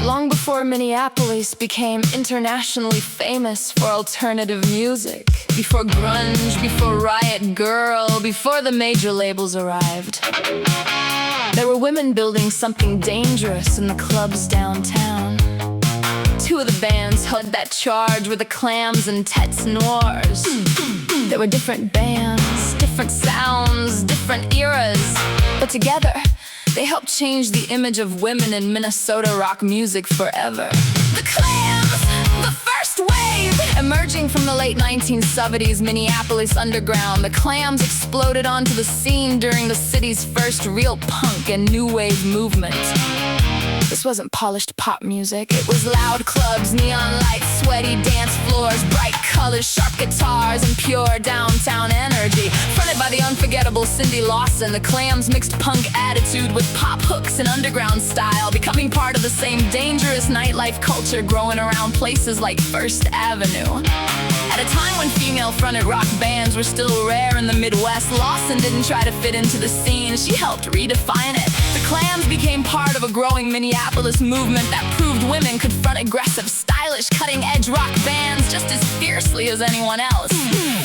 Long before Minneapolis became internationally famous for alternative music, before grunge, before Riot Girl, before the major labels arrived, there were women building something dangerous in the clubs downtown. Two of the bands held that charge were the Clams and Têtes Noires. There were different bands, different sounds, different eras, but together they helped change the image of women in Minnesota rock music forever. The Clams, the first wave! Emerging from the late 1970s Minneapolis underground, the Clams exploded onto the scene during the city's first real punk and new wave movement. This wasn't polished pop music. It was loud clubs, neon lights, sweaty dance floors, bright colors, sharp guitars, and pure downtown energy. Fronted by the unforgettable Cindy Lawson, the Clams mixed punk attitude with pop hooks and underground style, becoming part of the same dangerous nightlife culture growing around places like First Avenue. At a time when female-fronted rock bands were still rare in the Midwest, Lawson didn't try to fit into the scene. She helped redefine it. The Clams became part of a growing Minneapolis movement that proved women could front aggressive, stylish, cutting-edge rock bands just as fiercely as anyone else.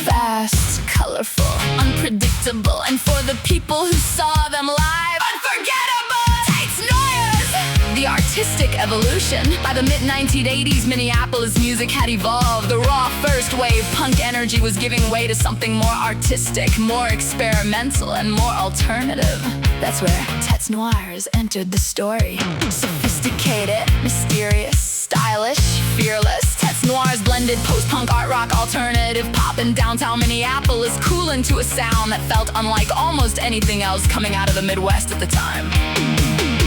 Fast, colorful, unpredictable, and for the people who saw them live, unforgettable! Têtes Noires! The artistic evolution. By the mid-1980s, Minneapolis music had evolved. The raw first wave punk energy was giving way to something more artistic, more experimental, and more alternative. That's where Têtes Noires entered the story. Sophisticated, mysterious, stylish, fearless. Têtes Noires blended post-punk, art rock, alternative pop in downtown Minneapolis, cool into a sound that felt unlike almost anything else coming out of the Midwest at the time.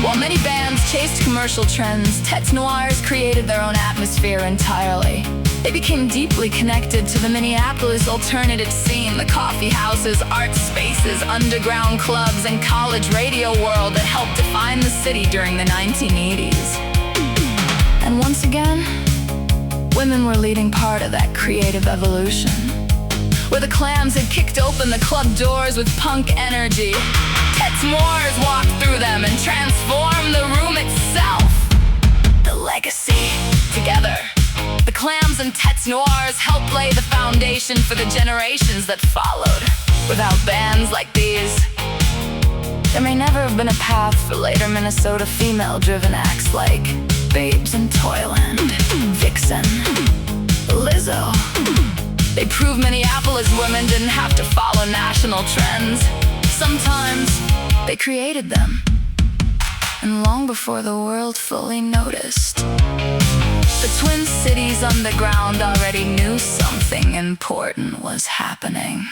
While many bands chased commercial trends, Têtes Noires created their own atmosphere entirely. They became deeply connected to the Minneapolis alternative scene, the coffee houses, art spaces, underground clubs, and college radio world that helped define the city during the 1980s. And once again, women were leading part of that creative evolution. Where the Clams had kicked open the club doors with punk energy, Têtes Noires walked through them and transformed the room itself. The legacy. Together, the Clams and Têtes Noires helped lay the foundation for the generations that followed. Without bands like these, there may never have been a path for later Minnesota female-driven acts like Babes in Toyland, Vixen, Lizzo. They proved Minneapolis women didn't have to follow national trends. Sometimes they created them, and long before the world fully noticed, the Twin Cities underground already knew something important was happening.